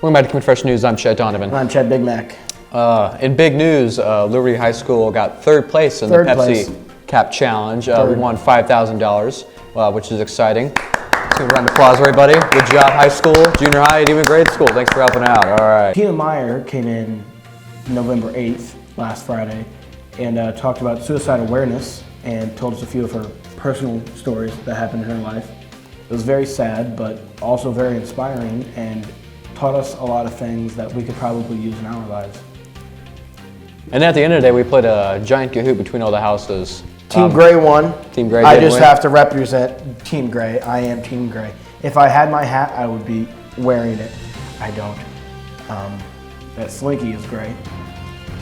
Welcome back to Commit Fresh News. I'm Chet Donovan. And I'm Chet Big Mac. In big news, Liberty High School got third place in the Pepsi Cap Challenge. We won $5,000, which is exciting. So round of applause, everybody. Good job, high school, junior high, and even grade school. Thanks for helping out. All right. Tina Meyer came in November 8th, last Friday, and talked about suicide awareness and told us a few of her personal stories that happened in her life. It was very sad, but also very inspiring, and taught us a lot of things that we could probably use in our lives. And at the end of the day, we played a giant Kahoot between all the houses. Team Gray won. Team Gray I did just win. have to represent Team Gray. I am Team Gray. If I had my hat, I would be wearing it. I don't. That slinky is gray.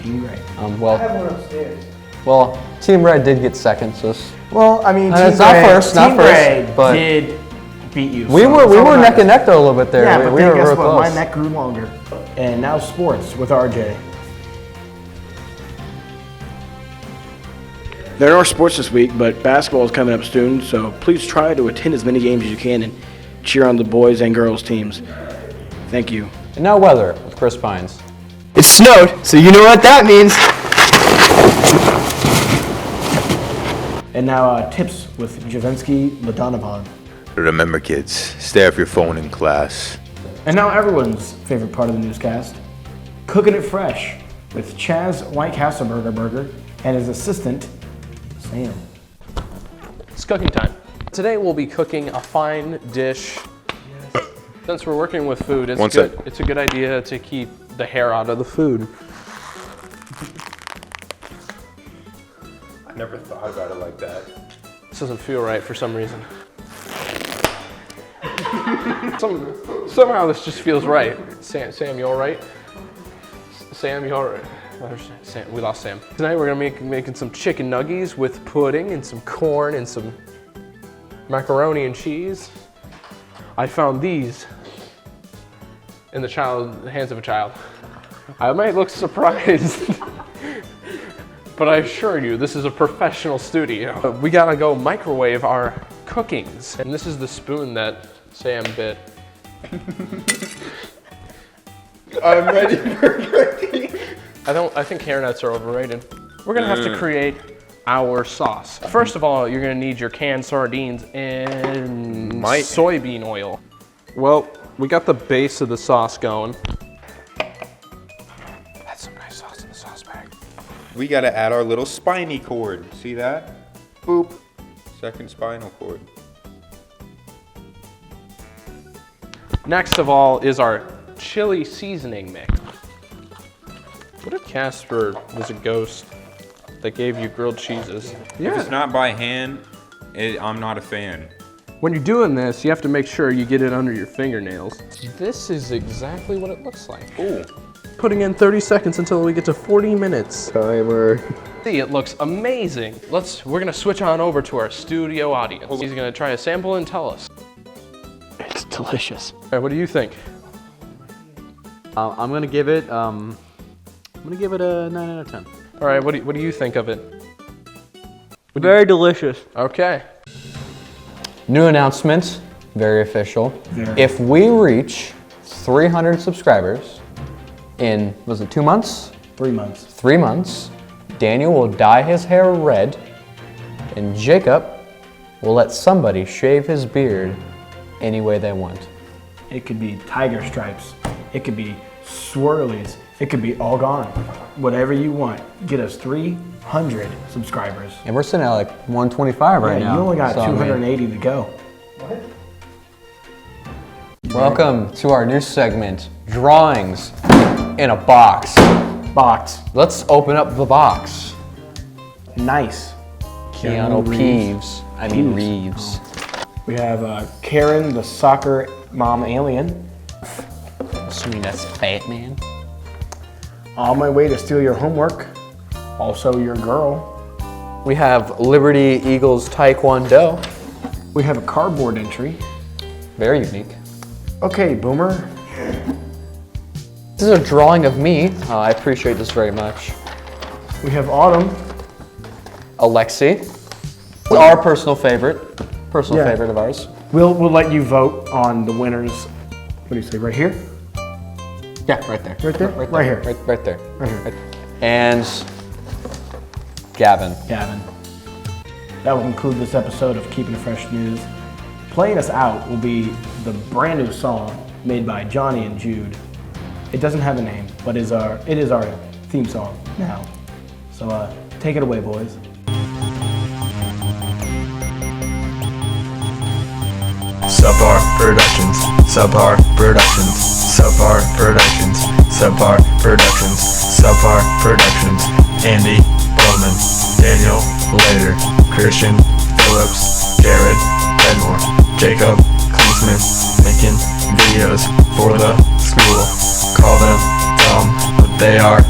Team Gray. Well, I have one upstairs. Well, Team Red did get second, so Well, I mean, it's not first, Team Gray but did beat you. we so were neck and neck though a little bit there. Yeah, but we then were guess real what? close. My neck grew longer. And now sports with RJ. There are sports this week, but basketball is coming up soon, so please try to attend as many games as you can and cheer on the boys and girls teams. Thank you. And now weather with Chris Pines. It snowed, so you know what that means. And now tips with Javinsky Ladonovan. Remember, kids, stay off your phone in class. And now everyone's favorite part of the newscast, Cooking It Fresh with Chaz White Burger and his assistant, Sam. It's cooking time. Today we'll be cooking a fine dish. Since we're working with food, it's a good idea to keep the hair out of the food. I never thought about it like that. This doesn't feel right for some reason. Somehow this just feels right. Sam, you all right? Sam, you all right? Sam, we lost Sam. Tonight we're gonna making some chicken nuggies with pudding and some corn and some macaroni and cheese. I found these in the hands of a child. I might look surprised, but I assure you this is a professional studio. We gotta go microwave our cookings. And this is the spoon that Sam bit. I'm ready for cooking. I think hairnets are overrated. We're gonna have to create our sauce. First of all, you're gonna need your canned sardines and soybean oil. Well, we got the base of the sauce going. That's some nice sauce in the sauce bag. We gotta add our little spiny cord. See that? Boop. Second spinal cord. Next of all is our chili seasoning mix. What if Casper was a ghost that gave you grilled cheeses? If it's not by hand, I'm not a fan. When you're doing this, you have to make sure you get it under your fingernails. This is exactly what it looks like. Ooh. Putting in 30 seconds until we get to 40 minutes. Timer. See, it looks amazing. We're gonna switch on over to our studio audience. He's gonna try a sample and tell us. It's delicious. All right, what do you think? I'm gonna give it a 9 out of 10. All right, what do you think of it? Very delicious. Okay. New announcement, very official. If we reach 300 subscribers in, was it 2 months? 3 months. 3 months, Daniel will dye his hair red, and Jacob will let somebody shave his beard any way they want. It could be tiger stripes. It could be swirlies. It could be all gone. Whatever you want. Get us 300 subscribers. And we're sitting at like 125 right now. You only got so, 280 to go. Welcome to our new segment, Drawings in a Box. Box. Let's open up the box. Nice. Keanu Reeves. Reeves. We have Karen, the soccer mom alien. Assuming that's Batman. On my way to steal your homework. Also your girl. We have Liberty Eagles Taekwondo. We have a cardboard entry. Very unique. Okay, Boomer. This is a drawing of me. I appreciate this very much. We have Autumn. Alexi. Our personal favorite. Favorite of ours. We'll let you vote on the winners. What do you say, right here? Yeah, right there. Right there? Right here. Right there. Right here. Right. And Gavin. Gavin. That will conclude this episode of Keeping It Fresh News. Playing us out will be the brand new song made by Johnny and Jude. It doesn't have a name, but it is our theme song now. So take it away, boys. Subpar Productions, Subpar Productions, Subpar Productions, Subpar Productions, Subpar Productions, Andy Bowman, Daniel Lader, Christian Phillips, Jared Bedmore, Jacob Klinsman, making videos for the school. Call them dumb, but they are